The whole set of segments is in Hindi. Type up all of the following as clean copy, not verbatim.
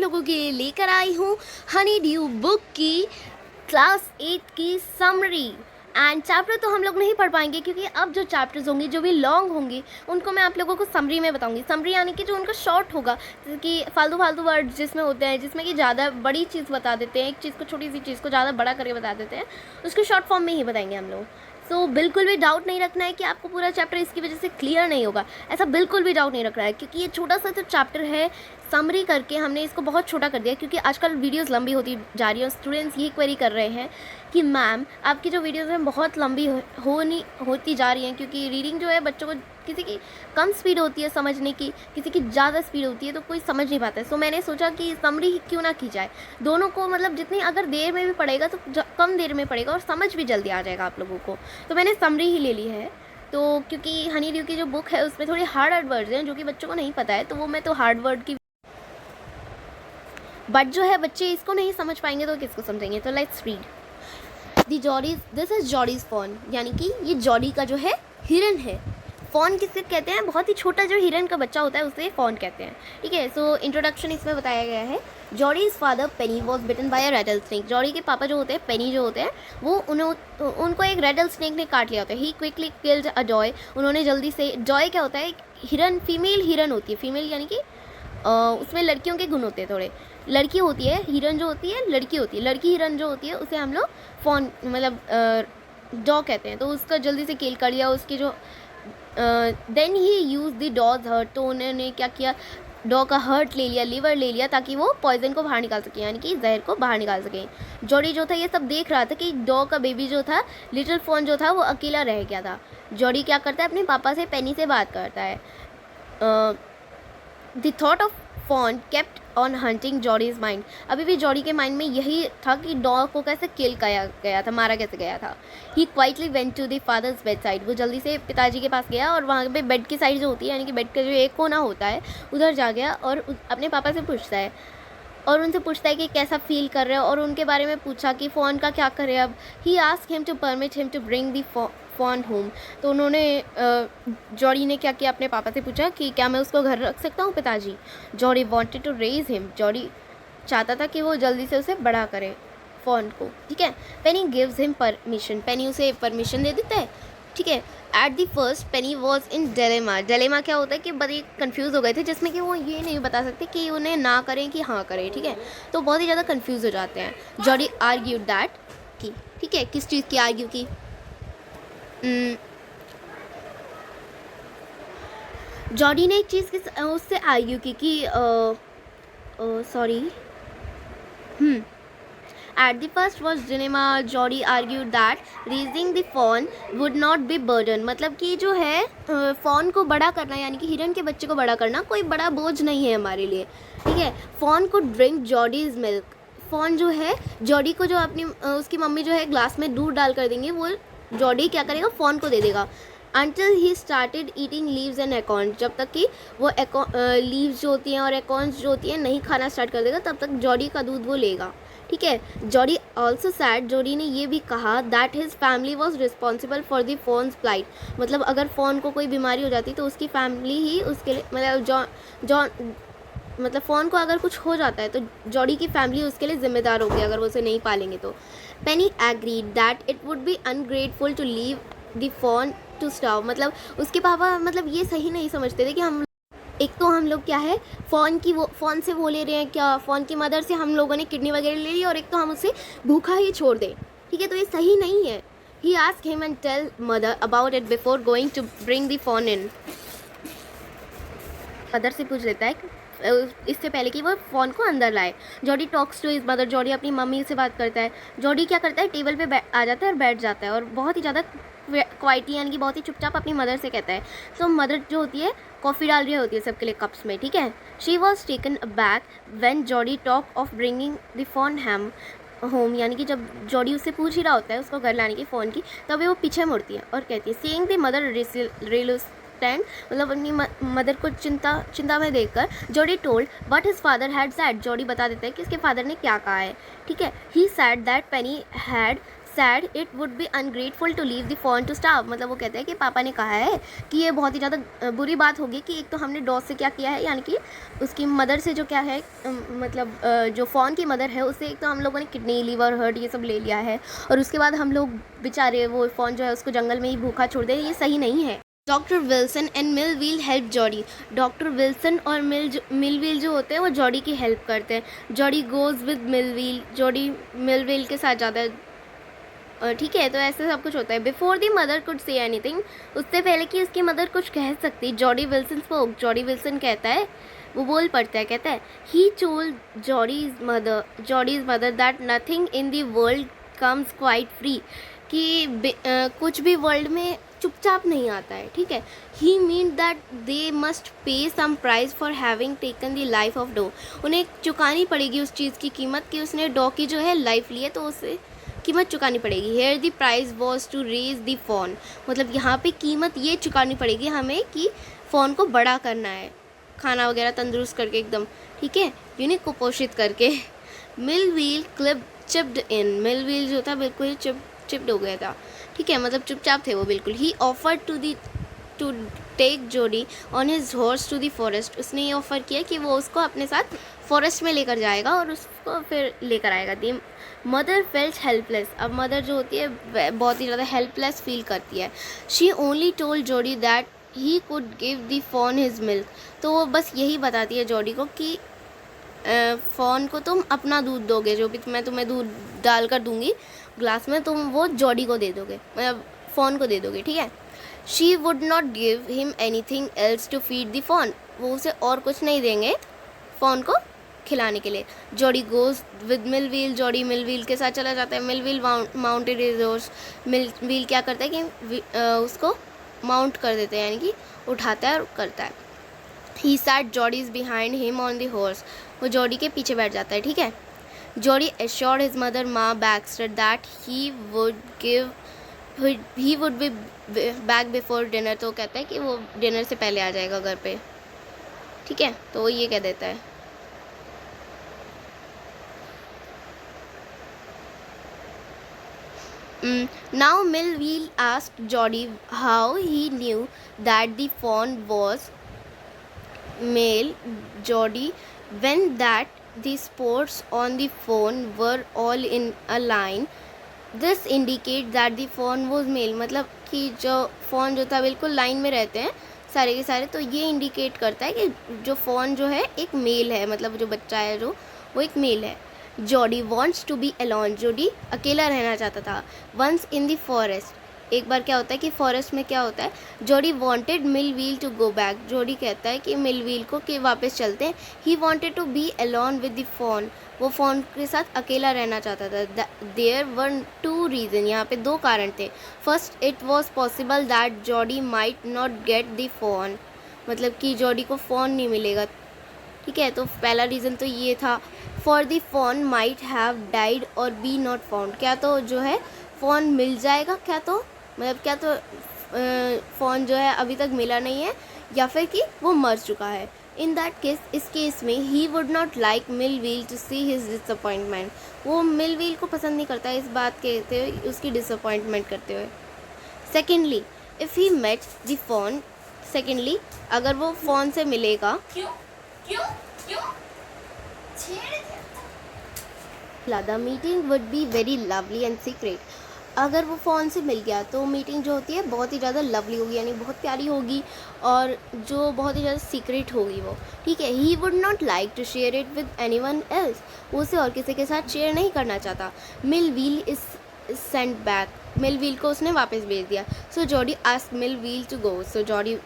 लोगों के लिए लेकर आई हूँ हनी ड्यू बुक की क्लास 8 की समरी। एंड चैप्टर तो हम लोग नहीं पढ़ पाएंगे क्योंकि अब जो चैप्टर्स होंगे जो भी लॉन्ग होंगे उनको मैं आप लोगों को समरी में बताऊंगी। समरी यानी कि जो उनका शॉर्ट होगा, जैसे कि फालतू फालतू वर्ड्स जिसमें होते हैं, जिसमें कि ज़्यादा बड़ी चीज़ बता देते हैं, एक चीज़ को छोटी सी चीज़ को ज़्यादा बड़ा करके बता देते हैं, उसको शॉर्ट फॉर्म में ही बताएंगे हम लोग। सो बिल्कुल भी डाउट नहीं रखना है कि आपको पूरा चैप्टर इसकी वजह से क्लियर नहीं होगा, ऐसा बिल्कुल भी डाउट नहीं रखना है क्योंकि ये छोटा सा जो चैप्टर है समरी करके हमने इसको बहुत छोटा कर दिया क्योंकि आजकल वीडियोस लंबी होती जा रही है। स्टूडेंट्स ये क्वेरी कर रहे हैं कि मैम आपकी जो वीडियोस हैं बहुत लंबी होती जा रही हैं क्योंकि रीडिंग जो है बच्चों को किसी की कम स्पीड होती है समझने की, किसी की ज़्यादा स्पीड होती है तो कोई समझ नहीं पाता है। सो मैंने सोचा कि समरी क्यों ना की जाए, दोनों को मतलब जितनी अगर देर में भी पढ़ेगा तो कम देर में पढ़ेगा और समझ भी जल्दी आ जाएगा आप लोगों को। तो मैंने समरी ही ले ली है। तो क्योंकि हनी ड्यू की जो बुक है उसमें थोड़े हार्ड वर्ड्स हैं जो कि बच्चों को नहीं पता है, तो वो मैं तो हार्ड वर्ड की बट जो है बच्चे इसको नहीं समझ पाएंगे तो किसको समझेंगे। तो let's read the Jody's. This is Jody's fawn, यानी कि ये जॉडी का जो है हिरन है। फॉन किससे कहते हैं? बहुत ही छोटा जो हिरन का बच्चा होता है उसे फॉन कहते हैं। ठीक है, सो इंट्रोडक्शन इसमें बताया गया है। Jody's father Penny was bitten by a rattlesnake. Jody के पापा जो होते हैं, पेनी जो होते हैं, वो उनको एक रेडल स्नेक ने काट लिया होता है। ही क्विकली किल्ड अ जॉय। उन्होंने जल्दी से, जॉय क्या होता है? एक हिरन, फीमेल हिरन होती है। फीमेल यानी कि उसमें लड़कियों के गुण होते हैं थोड़े। लड़की होती है, हिरन जो होती है लड़की होती है। लड़की हिरन जो होती है उसे हम लोग फॉन मतलब डॉ कहते हैं। तो उसका जल्दी से किल कर लिया उसकी जो then he use the doe's heart. तो उन्होंने क्या किया? डॉ का हर्ट ले लिया, लीवर ले लिया ताकि वो पॉइजन को बाहर निकाल सके, यानी कि जहर को बाहर निकाल सके। जॉडी जो था ये सब देख रहा था कि डॉ का बेबी जो था, लिटिल फॉन जो था, वो अकेला रह गया था। जॉडी क्या करता है? अपने पापा से, पेनी से बात करता है। The thought of fawn kept on haunting Jody's mind. अभी भी जॉडी के माइंड में यही था कि डॉग को कैसे किल किया गया था, मारा कैसे गया था। He quietly went to the father's bedside. वो जल्दी से पिताजी के पास गया और वहाँ पे बेड की साइड जो होती है, यानी कि बेड का जो एक कोना होता है, उधर जा गया और अपने पापा से पूछता है और उनसे पूछता है कि कैसा फील कर रहे हो, और उनके बारे में पूछा कि फ़ोन का क्या करे अब। He ask him to permit him to bring the fawn home. तो उन्होंने जॉडी ने क्या किया? अपने पापा से पूछा कि क्या मैं उसको घर रख सकता हूँ पिताजी। Jody wanted to raise him. Jody चाहता था कि वो जल्दी से उसे बड़ा करे फ़ोन को। ठीक है, पेनी गिव्स हिम परमिशन। पेनी उसे परमिशन दे देता है। ठीक है, at the first Penney was in dilemma. Dilemma क्या होता है कि बड़े कन्फ्यूज़ हो गए थे, जिसमें कि वो ये नहीं बता सकते कि उन्हें ना करें कि हाँ करें। ठीक है, तो बहुत ही ज़्यादा कन्फ्यूज़ हो जाते हैं। जॉडी आर्ग्यू दैट की, ठीक है, किस चीज़ की आर्ग्यू की? जॉडी ने एक चीज़ उससे आर्ग्यू की कि sorry At the first was dilemma, Jody argued that raising the fawn would not be burden। मतलब कि जो है फ़ॉन को बड़ा करना, यानी कि हिरन के बच्चे को बड़ा करना कोई बड़ा बोझ नहीं है हमारे लिए। ठीक है, फ़ॉन को ड्रिंक जॉडीज़ मिल्क। फ़ॉन जो है जॉडी को, जो अपनी उसकी मम्मी जो है ग्लास में दूध डाल कर देंगे, वो जॉडी क्या करेगा? फ़ॉन को दे देगा। Until he started eating leaves and acorns। जब तक कि वो लीव्स जो होती हैं और एकॉर्न्स जो होती हैं नहीं खाना स्टार्ट कर देगा, तब तक जॉडी का दूध वो लेगा। ठीक है, जॉडी ऑल्सो सैड। जॉडी ने ये भी कहा that his family was responsible for the fawn's plight. मतलब अगर फ़ोन को कोई बीमारी हो जाती तो उसकी फैमिली ही उसके लिए, मतलब फ़ोन को अगर कुछ हो जाता है तो जॉडी की फैमिली उसके लिए ज़िम्मेदार होगी अगर वो उसे नहीं पालेंगे तो। Penny agreed that it would be ungrateful to leave the fawn to starve. मतलब उसके पापा मतलब ये सही नहीं समझते थे कि हम एक तो हम लोग क्या है फ़ोन से वो ले रहे हैं, क्या फ़ोन की मदर से हम लोगों ने किडनी वगैरह ले ली, और एक तो हम उसे भूखा ही छोड़ दें। ठीक है, तो ये सही नहीं है। He ask him and tell mother about it before going to bring the fawn in. Mother से पूछ लेता है इससे पहले कि वो फ़ोन को अंदर लाए। Jody talks to his mother. Jody अपनी मम्मी से बात करता है। जॉडी क्या करता है? टेबल पे आ जाता है और बैठ जाता है और बहुत ही ज़्यादा क्वाइटली, यानी कि बहुत ही चुपचाप अपनी मदर से कहता है। तो मदर जो होती है कॉफ़ी डाल रही होती है सबके लिए कप्स में। ठीक है, she was taken back when Jordi talk of bringing the phone home. यानी कि जब जॉडी उससे पूछ ही रहा होता है उसको घर लाने की फ़ोन की, तभी वो पीछे मुड़ती है और कहती है सीइंग द मदर रिलुस्टेंट। मतलब अपनी मदर को चिंता में देखकर Jordi told what his father had said. Jordi बता देता है कि उसके फादर ने क्या कहा है। ठीक है, he said that Penny had said it would be ungrateful to leave the fawn to starve. मतलब वो कहते हैं कि पापा ने कहा है कि ये बहुत ही ज़्यादा बुरी बात होगी कि एक तो हमने डॉग से क्या किया है, यानी कि उसकी मदर से जो क्या है मतलब जो फ़ोन की मदर है उससे एक तो हम लोगों ने किडनी, लीवर, हार्ट ये सब ले लिया है, और उसके बाद हम लोग बेचारे वो फ़ोन जो है उसको जंगल में ही भूखा छोड़ दें, ये सही नहीं है। Doctor Wilson and Millwheel help Jody. Doctor Wilson और मिलवील जो होते हैं वो जॉडी की हेल्प करते हैं। जॉडी गोज़ विद मिलवील, जॉडी मिलवील के साथ जाता है। ठीक है, तो ऐसे सब कुछ होता है। Before the mother could say anything, उससे पहले कि उसकी मदर कुछ कह सकती, Jordi Wilson spoke. Jordi Wilson कहता है, वो बोल पड़ता है, कहता है he told Jodie's mother that nothing in the world comes quite free, कि कुछ भी वर्ल्ड में चुपचाप नहीं आता है। ठीक है, he mean that they must pay some price for having taken the life of dog. उन्हें चुकानी पड़ेगी उस चीज़ की कीमत कि उसने डॉग की जो है लाइफ ली है, तो उसे कीमत चुकानी पड़ेगी। Here the price was to raise the fawn, मतलब यहाँ पे कीमत ये चुकानी पड़ेगी हमें कि फ़ोन को बड़ा करना है, खाना वगैरह तंदुरुस्त करके एकदम, ठीक है, यानी कुपोषित करके। मिलवील क्लिप चिप्ड इन, मिलवील जो था बिल्कुल ही चिप्ड हो गया था। ठीक है, मतलब चुपचाप थे वो बिल्कुल। He offer to take Jody on his horse to the forest, उसने ये ऑफ़र किया कि वो उसको अपने साथ फॉरेस्ट में लेकर जाएगा और उसको फिर लेकर आएगा। दी मदर फेल्ट हेल्पलेस, अब मदर जो होती है बहुत ही ज़्यादा हेल्पलेस फील करती है। She only told Jody that he could give the fawn his milk, तो वो बस यही बताती है जॉडी को कि फ़ोन को तुम अपना दूध दोगे, जो भी मैं तुम्हें दूध डालकर दूंगी ग्लास में, तुम वो जॉडी को दे दोगे, मतलब फ़ोन को दे दोगे। ठीक है, she would not give him anything else to feed the fawn, वो उसे और कुछ नहीं देंगे फ़ोन को खिलाने के लिए। जॉडी गोज़ विद मिलवील, जॉडी मिलवील के साथ चला जाता है। मिलवील माउंटेड हिज हॉर्स, मिलवील क्या करता है कि उसको माउंट कर देते हैं, यानी कि उठाता है और करता है। He sat Jodie's behind him on the horse, वो जॉडी के पीछे बैठ जाता है। ठीक है, जॉडी एश्योर्ड हिज मदर माँ Baxter that he would be back before dinner, तो कहता है कि वो डिनर से पहले आ जाएगा घर पे। ठीक है, तो वो ये कह देता है। Now Millville asked Jody how he knew that the fawn was male. Jody, when that the spots on the fawn were all in a line, this indicates that the fawn was male, मतलब कि जो fawn जो था बिल्कुल लाइन में रहते हैं सारे के सारे, तो ये इंडिकेट करता है कि जो fawn जो है एक मेल है, मतलब जो बच्चा है जो वो एक मेल है। Jody wants to be alone, Jody अकेला रहना चाहता था। वंस इन द फॉरेस्ट, एक बार क्या होता है कि फॉरेस्ट में क्या होता है, Jody wanted Millwheel to go back, Jody कहता है कि मिलवील को कि वापस चलते हैं। He wanted to be alone with the fawn, वो फ़ोन के साथ अकेला रहना चाहता था। देयर वर टू रीज़न, यहाँ पे दो कारण थे। First, it was possible that Jordi might not get the fawn, मतलब कि जॉडी को फ़ोन नहीं मिलेगा। ठीक है, तो पहला रीज़न तो ये था। For the phone might have died और बी नॉट फाउंड, क्या तो जो है फ़ोन मिल जाएगा, क्या तो मतलब क्या तो फ़ोन जो है अभी तक मिला नहीं है, या फिर कि वो मर चुका है। इन दैट केस, इस केस में he would not like Millwheel to see his disappointment, वो मिलवील को पसंद नहीं करता इस बात कहते हुए, उसकी डिसअपॉइंटमेंट करते हुए। Secondly, if he met the fawn, secondly अगर वो फ़ोन से मिलेगा, the meeting would be very lovely and secret, अगर वो फ़ोन से मिल गया तो मीटिंग जो होती है बहुत ही ज़्यादा लवली होगी, यानी बहुत प्यारी होगी और जो बहुत ही ज़्यादा सीक्रेट होगी वो। ठीक है, he would not like to share it with anyone else, वो उसे और किसी के साथ शेयर नहीं करना चाहता। Millwheel is sent back, Millwheel को उसने वापस भेज दिया। So Jody asked Millwheel to go, so Jody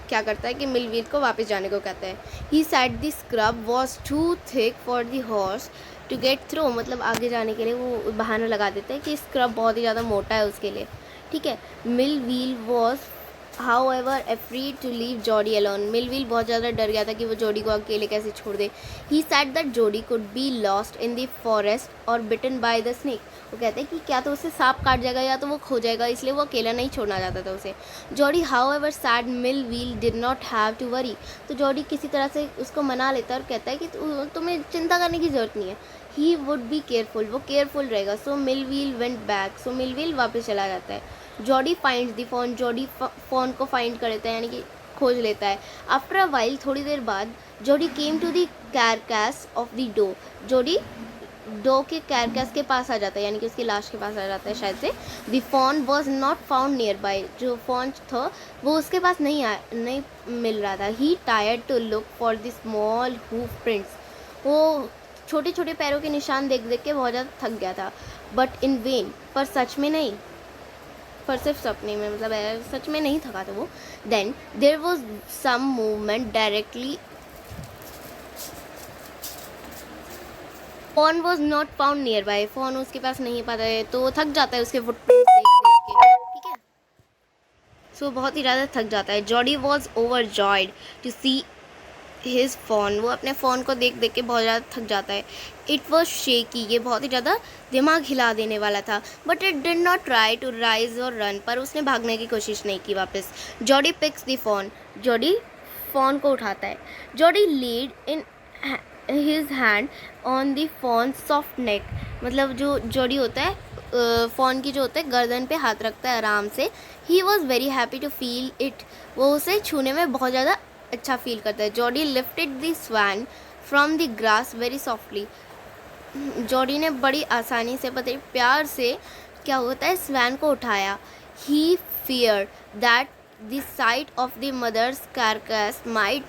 क्या करता है कि मिलवील को वापस जाने को कहता है। He said the scrub was too thick for the horse to get through, मतलब आगे जाने के लिए वो बहाना लगा देते हैं कि स्क्रब बहुत ही ज़्यादा मोटा है उसके लिए। ठीक है, Millwheel was however afraid to leave Jody alone, Millwheel बहुत ज़्यादा डर गया था कि वो जॉडी को अकेले कैसे छोड़ दे। He said that Jody could be lost in the forest और बिटन बाय द स्नेक, वो कहते हैं कि क्या तो उसे सांप काट जाएगा या तो वो खो जाएगा, इसलिए वो अकेला नहीं छोड़ना चाहता था उसे। Jody however said Millwheel did not have to worry, तो जॉडी किसी तरह से उसको मना लेता है और कहता है कि तुम्हें चिंता करने की ज़रूरत नहीं है। ही वुड बी केयरफुल, वो केयरफुल रहेगा. सो मिलविल वेंट बैक, सो मिलविल वापस चला जाता है. Jordi finds the phone, Jordi fawn को फाइंड कर लेता है, यानी कि खोज लेता है. आफ्टर अ वाइल, थोड़ी देर बाद, Jody came to the carcass of the doe, Jody doe के कैरकैस के पास आ जाता है, यानी कि उसकी लाश के पास आ जाता है शायद से. The fawn was not found near by fawn था वो उसके पास नहीं मिल रहा था. He tired to look for the small hoof prints, वो छोटे छोटे पैरों के निशान देख देख के बहुत ज़्यादा थक गया था. बट इन वेन, पर सच में नहीं, पर सिर्फ सपने में, मतलब सच में नहीं थका था वो. Then there was some movement directly. Fawn was not found near by, fawn उसके पास नहीं पाता है तो थक जाता है उसके फुटप्रिंट्स देख देख के, ठीक है. सो बहुत ही ज़्यादा थक जाता है. Jody was overjoyed to see his fawn, वो अपने फ़ोन को देख देख के बहुत ज़्यादा थक जाता है. इट वॉज शेकी, ये बहुत ही ज़्यादा दिमाग हिला देने वाला था. But it did not try to rise और रन, पर उसने भागने की कोशिश नहीं की वापस. Jody picks the fawn, Jody fawn को उठाता है. Jody laid in his hand on the fawn soft neck, मतलब जो जॉडी होता है फ़ोन की जो होता है गर्दन पे हाथ रखता है आराम से. He was very happy to feel it, वो उसे छूने में बहुत ज़्यादा अच्छा फील करता है. Jordi lifted the swan from the grass very softly, Jordi ने बड़ी आसानी से, पता प्यार से क्या होता है, स्वैन को उठाया. He fear that the sight of the mother's carcass might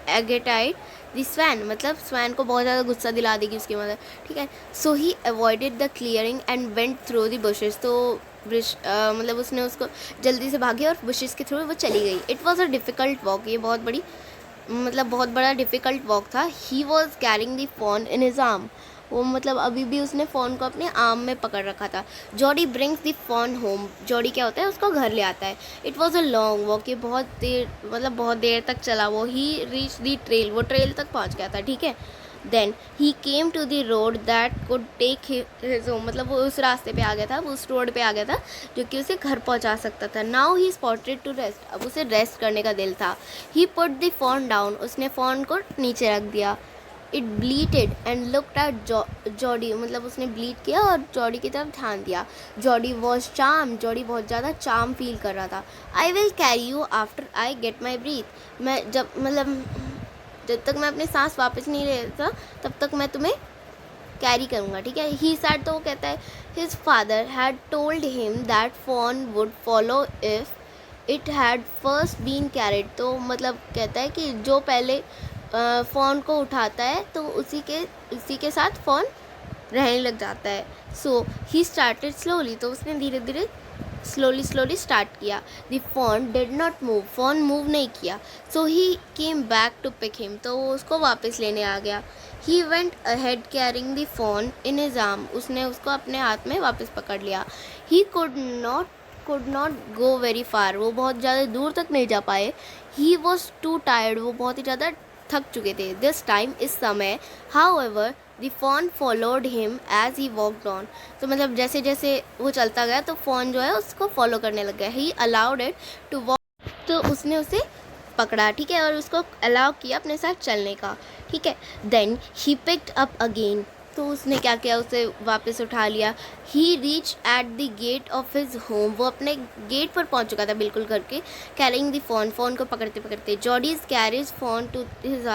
agitate the swan, मतलब स्वैन को बहुत ज़्यादा गुस्सा दिला देगी उसकी मदर, ठीक है. So he avoided the clearing and went through the bushes, तो मतलब उसने उसको जल्दी से भागी और बुशेस के थ्रू वो चली गई. It was a difficult walk, ये बहुत बड़ी, मतलब बहुत बड़ा डिफ़िकल्ट वॉक था. He was carrying the phone in his arm, वो मतलब अभी भी उसने फ़ोन को अपने आर्म में पकड़ रखा था. Jody brings the fawn home, Jody क्या होता है उसको घर ले आता है. It was a long walk, ये बहुत देर, मतलब बहुत देर तक चला वो. ही रीच द ट्रेल, वो ट्रेल तक पहुंच गया था, ठीक है. Then he came to the road that could take his home, मतलब वो उस रास्ते पे आ गया था, वो उस रोड पे आ गया था जो कि उसे घर पहुंचा सकता था. Now he spotted to rest, अब उसे रेस्ट करने का दिल था. He put the fawn down, उसने फ़ोन को नीचे रख दिया. It bleated and looked at Jody, मतलब उसने ब्लीट किया और जॉडी की तरफ ध्यान दिया. जॉडी वॉज चार्म, जॉडी बहुत ज़्यादा चार्म फील कर रहा था. I will carry you after I get my breath, मैं जब तक मैं अपनी सांस वापस नहीं लेता तब तक मैं तुम्हें कैरी करूँगा, ठीक है. ही सैड, तो वो कहता है his father had told him that fawn would follow if it had first been carried, तो मतलब कहता है कि जो पहले फ़ोन को उठाता है तो उसी के साथ फ़ोन रहने लग जाता है. सो ही स्टार्टेड स्लोली, तो उसने धीरे धीरे स्लोली स्टार्ट किया. The phone did not move, phone move नहीं किया. So he came back to pick him, तो वो उसको वापस लेने आ गया. He went ahead carrying the phone in his arm, उसने उसको अपने हाथ में वापस पकड़ लिया. He could not go very far, वो बहुत ज़्यादा दूर तक नहीं जा पाए. ही वॉज टू टायर्ड, वो बहुत ही ज़्यादा थक चुके थे. दिस टाइम, इस समय, however the fawn followed him as he walked on, तो मतलब जैसे जैसे वो चलता गया तो फ़ोन जो है उसको फॉलो करने लग गया. ही अलाउड इट टू वॉक, तो उसने उसे पकड़ा, ठीक है, और उसको अलाउ किया अपने साथ चलने का, ठीक है. Then he picked up again, तो उसने क्या किया, उसे वापस उठा लिया. He reach at the gate of his home, वो अपने गेट पर पहुंच चुका था बिल्कुल घर के. कैरिंग द फ़ोन को पकड़ते पकड़ते. Jody's carries fawn to his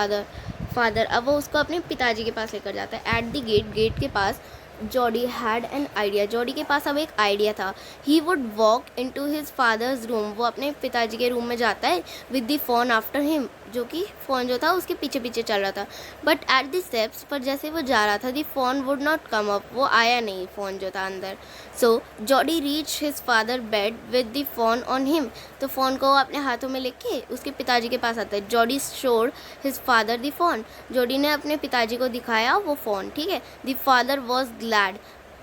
father, अब वो उसको अपने पिताजी के पास लेकर जाता है. एट द गेट के पास Jody had an idea, Jody के पास अब एक आइडिया था. He would walk in to his father's room, वो अपने पिताजी के रूम में जाता है with the phone after him, जो कि फ़ोन जो था उसके पीछे पीछे चल रहा था. बट एट द स्टेप्स, पर जैसे वो जा रहा था, the phone would not come up, वो आया नहीं फ़ोन जो था अंदर. So Jody reach his father bed with the phone on him, तो फ़ोन को अपने हाथों में लेके उसके पिताजी के पास आता है. Jordi showed his father the fawn, Jody ने अपने पिताजी को दिखाया वो फ़ोन, ठीक है. द फादर वॉज ग्लैड,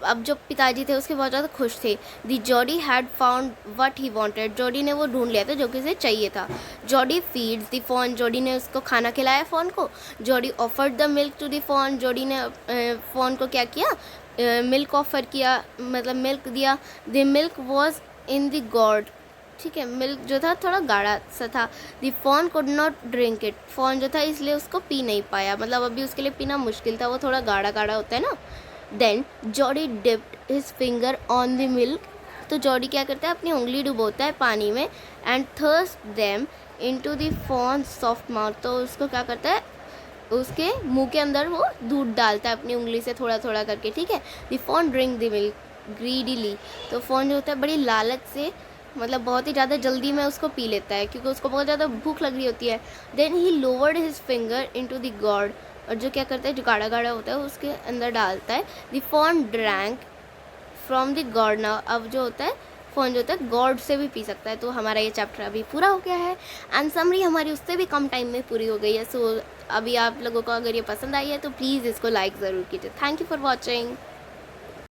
अब जो पिताजी थे उसके बहुत ज़्यादा खुश थे. The Jody had found what he wanted, Jody ने वो ढूंढ लिया था जो कि उसे चाहिए था. Jody feeds the fawn, Jody ने उसको खाना खिलाया फ़ोन को. Jody offered the milk to the fawn, Jody ने फ़ोन को क्या किया, मिल्क ऑफ़र किया, मतलब मिल्क दिया. The milk was in the gourd, ठीक है, मिल्क जो था थोड़ा गाढ़ा सा था। The fawn could not drink it, fawn जो था इसलिए उसको पी नहीं पाया, मतलब अभी उसके लिए पीना मुश्किल था, वो थोड़ा गाढ़ा गाढ़ा होता है ना। Then Jody dipped his finger on the milk, तो जॉडी क्या करता है, अपनी उंगली डुबोता है पानी में, and thrust them into the fawn soft mouth, तो उसको क्या करता है, उसके मुंह के अंदर वो दूध डालता है अपनी उंगली से थोड़ा थोड़ा करके, ठीक है। The fawn drink the milk greedily, तो फ़ोन जो होता है बड़ी लालच से, मतलब बहुत ही ज़्यादा जल्दी में उसको पी लेता है क्योंकि उसको बहुत ज़्यादा भूख लग रही होती है। Then he lowered his finger into the gourd, और जो क्या करता है, जो गाढ़ा गाढ़ा होता है उसके अंदर डालता है। The fawn drank from the gourd now, अब जो होता है फ़ोन जो होता है गॉड से भी पी सकता है। तो हमारा ये चैप्टर अभी पूरा हो गया है, एंड समरी हमारी उससे भी कम टाइम में पूरी हो गई है। सो अभी आप लोगों को अगर ये पसंद आई है तो प्लीज़ इसको लाइक ज़रूर कीजिए। Thank you for watching.